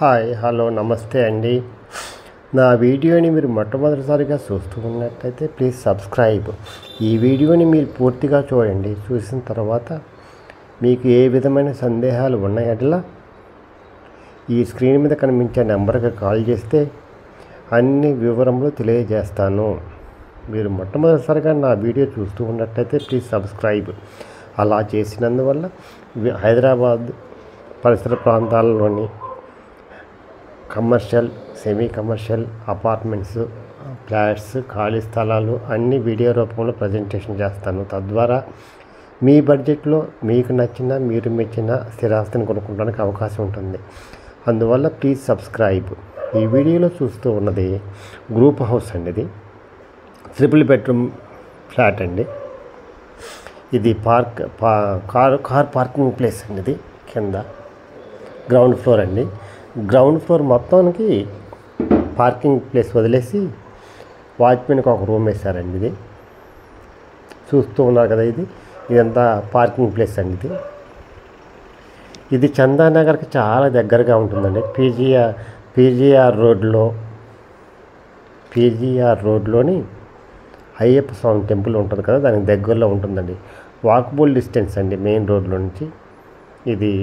Hi hello నమస్తే అండి. నా వీడియోని మీరు మొట్టమొదటిసారిగా చూస్తూ ఉన్నట్లయితే ప్లీజ్ సబ్స్క్రైబ్. ఈ వీడియోని మీరు పూర్తిగా చూడండి. చూసిన తర్వాత మీకు ఏ విధమైన సందేహాలు ఉన్న ఎడల ఈ స్క్రీన్ మీద కనిపించే నెంబర్కి కాల్ చేస్తే అన్ని వివరములు తెలియజేస్తాను. మీరు మొట్టమొదటిసారిగా నా వీడియో చూస్తూ ఉన్నట్లయితే ప్లీజ్ సబ్స్క్రైబ్. అలా చేసినందువల్ల హైదరాబాద్ పరిసర ప్రాంతాలలోని commercial, semi commercial apartments, flats, ఖాళీ స్థలాలు అన్ని వీడియో రూపంలో ప్రజెంటేషన్ చేస్తాను. తద్వారా మీ బడ్జెట్లో మీకు నచ్చిన, మీరు మెచ్చిన స్థిరాస్తిని కొనుక్కోవడానికి అవకాశం ఉంటుంది. అందువల్ల ప్లీజ్ సబ్స్క్రైబ్. ఈ వీడియోలో చూస్తూ ఉన్నది గ్రూప్ హౌస్ అండి. ఇది 3 బెడ్రూమ్ ఫ్లాట్ అండి. ఇది కార్ పార్కింగ్ ప్లేస్ అండి. ఇది కింద గ్రౌండ్ ఫ్లోర్ అండి. గ్రౌండ్ ఫ్లోర్ మొత్తానికి పార్కింగ్ ప్లేస్ వదిలేసి వాచ్మెన్కి ఒక రూమ్ వేశారండి. ఇది చూస్తూ ఉన్నారు కదా, ఇదంతా పార్కింగ్ ప్లేస్ అండి. ఇది చందానగర్కి చాలా దగ్గరగా ఉంటుందండి. పీజీఆర్ రోడ్లోని అయ్యప్ప స్వామి టెంపుల్ ఉంటుంది కదా, దానికి దగ్గరలో ఉంటుందండి. వాకబుల్ డిస్టెన్స్ అండి మెయిన్ రోడ్లో నుంచి. ఇది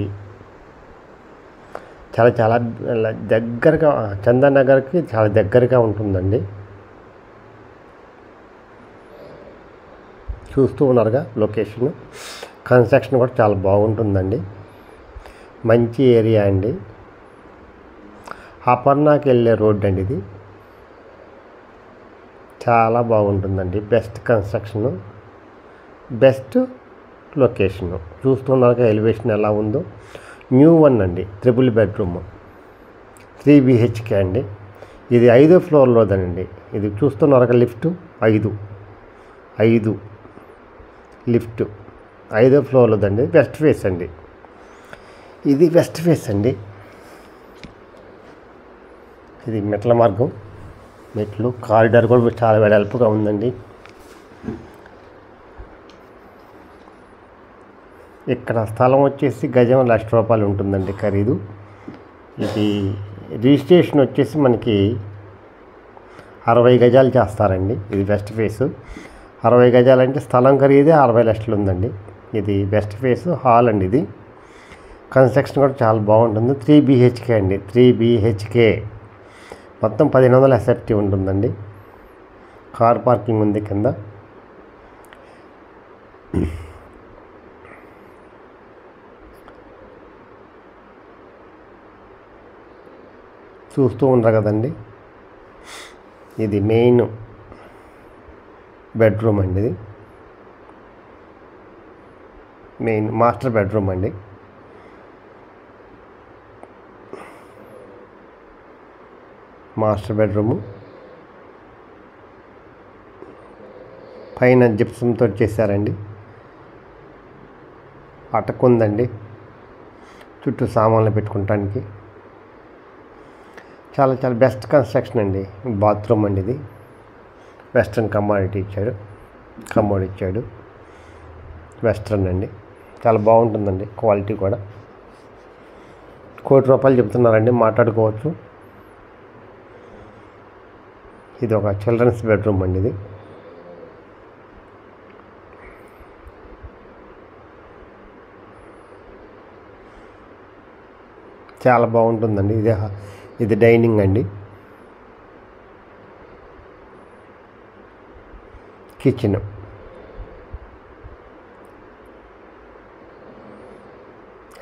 చాలా దగ్గరగా, చందానగర్కి చాలా దగ్గరగా ఉంటుందండి. చూస్తూ ఉన్నారుగా లొకేషన్. కన్స్ట్రక్షన్ కూడా చాలా బాగుంటుందండి. మంచి ఏరియా అండి. అపర్ణకి వెళ్ళే రోడ్ అండి. ఇది చాలా బాగుంటుందండి. Best construction, best location. చూస్తున్నారుగా ఎలివేషన్ ఎలా ఉందో. న్యూ వన్ అండి. 3 బెడ్రూమ్ 3 BHK అండి. ఇది 5వ ఫ్లోర్లోదండి. ఇది చూస్తున్నారు లిఫ్ట్ 5 లిఫ్ట్ 5వ ఫ్లోర్లోదండి. వెస్ట్ ఫేస్ అండి. ఇది వెస్ట్ ఫేస్ అండి. ఇది మెట్ల మార్గం, మెట్లు, కారిడార్ కూడా చాలా వెడల్పుగా ఉందండి. ఇక్కడ స్థలం వచ్చేసి గజం ₹1,00,000 ఉంటుందండి ఖరీదు. ఇది రిజిస్ట్రేషన్ వచ్చేసి మనకి 60 గజాలు చేస్తారండి. ఇది వెస్ట్ ఫేసు 60 గజాలు అంటే స్థలం ఖరీదే 60 లక్షలు ఉందండి. ఇది వెస్ట్ ఫేసు హాల్ అండి. ఇది కన్స్ట్రక్షన్ కూడా చాలా బాగుంటుంది. 3 BHK అండి. 3 BHK మొత్తం 1500 SFT ఉంటుందండి. కార్ పార్కింగ్ ఉంది కింద. చూస్తూ ఉండరు కదండి. ఇది మెయిన్ బెడ్రూమ్ అండి. ఇది మెయిన్ మాస్టర్ బెడ్రూమ్ అండి. మాస్టర్ బెడ్రూము పైన జిప్సంతో చేశారండి. అటకుందండి చుట్టూ సామాన్లు పెట్టుకోవటానికి. చాలా బెస్ట్ కన్స్ట్రక్షన్ అండి. బాత్రూమ్ అండి. ఇది వెస్ట్రన్ కమోడ్ ఇచ్చాడు. వెస్ట్రన్ అండి. చాలా బాగుంటుందండి. క్వాలిటీ కూడా. ₹1,00,00,000 చెప్తున్నారండి. మాట్లాడుకోవచ్చు. ఇది ఒక చిల్డ్రన్స్ బెడ్రూమ్ అండి. ఇది చాలా బాగుంటుందండి. ఇది డైనింగ్ అండి. కిచెన్,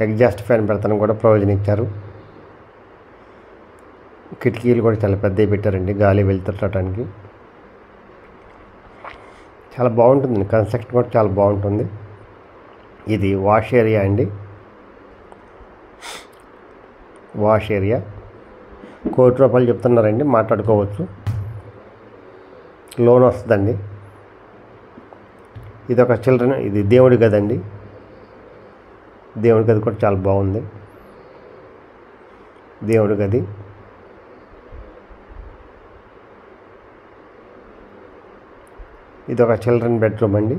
ఎగ్జాస్ట్ ఫ్యాన్ పెడతాను కూడా ప్రొవిజన్ ఇచ్చారు. కిటికీలు కూడా చాలా పెద్దవి పెట్టారండి, గాలి వెళ్తుండటానికి. చాలా బాగుంటుందండి. కన్స్ట్రక్షన్ కూడా చాలా బాగుంటుంది. ఇది వాష్ ఏరియా అండి. వాష్ ఏరియా ₹1,00,00,000 చెప్తున్నారండి. మాట్లాడుకోవచ్చు. లోన్ వస్తుందండి. ఇది ఒక ఇది దేవుడి గది అండి. దేవుడి గది కూడా చాలా బాగుంది. దేవుడి గది. ఇది ఒక చిల్డ్రన్ బెడ్రూమ్ అండి.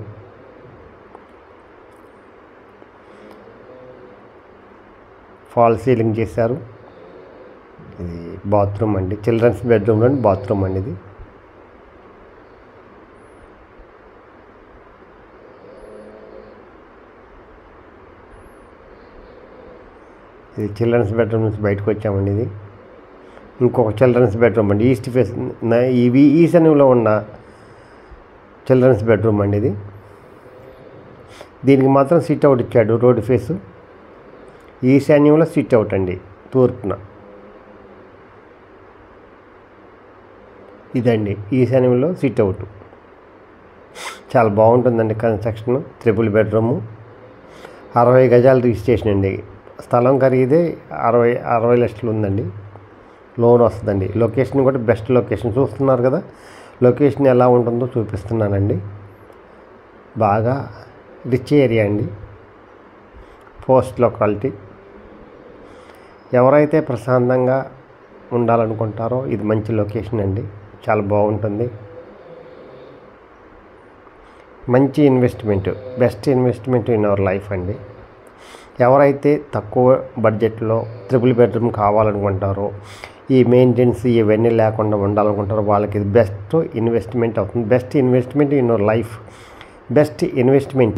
ఫాల్ సీలింగ్ చేశారు. ఇది బాత్రూమ్ అండి, చిల్డ్రన్స్ బెడ్రూమ్లోని బాత్రూమ్ అండి ఇది. ఇది చిల్డ్రన్స్ బెడ్రూమ్ నుంచి బయటకు వచ్చామండి. ఇది ఇంకొక చిల్డ్రన్స్ బెడ్రూమ్ అండి, ఈస్ట్ ఫేస్ ఇవి ఈశాన్యంలో ఉన్న చిల్డ్రన్స్ బెడ్రూమ్ అండి ఇది. దీనికి మాత్రం సిట్ అవుట్ ఇచ్చాడు, రోడ్ ఫేసు. ఈశాన్యంలో సిట్ అవుట్ అండి, తూర్పున. ఇదండి ఈశాన్యంలో సిట్ అవుట్. చాలా బాగుంటుందండి కన్స్ట్రక్షన్. 3 బెడ్రూము, 60 గజాలు రిజిస్ట్రేషన్ అండి. స్థలం ఖరీదే 60 లక్షలు ఉందండి. లోన్ వస్తుందండి. లొకేషన్ కూడా బెస్ట్ లొకేషన్. చూస్తున్నారు కదా లొకేషన్ ఎలా ఉంటుందో చూపిస్తున్నానండి. బాగా రిచ్ ఏరియా అండి, పోస్ట్ లొకాలిటీ. ఎవరైతే ప్రశాంతంగా ఉండాలనుకుంటారో ఇది మంచి లొకేషన్ అండి, చాలా బాగుంటుంది. మంచి investment, best investment in our life అండి. ఎవరైతే తక్కువ బడ్జెట్లో 3 బెడ్రూమ్ కావాలనుకుంటారో, ఈ మెయింటెనెన్స్ ఇవన్నీ లేకుండా ఉండాలనుకుంటారో వాళ్ళకి ఇది బెస్ట్ ఇన్వెస్ట్మెంట్ అవుతుంది. Best investment in our life, best investment.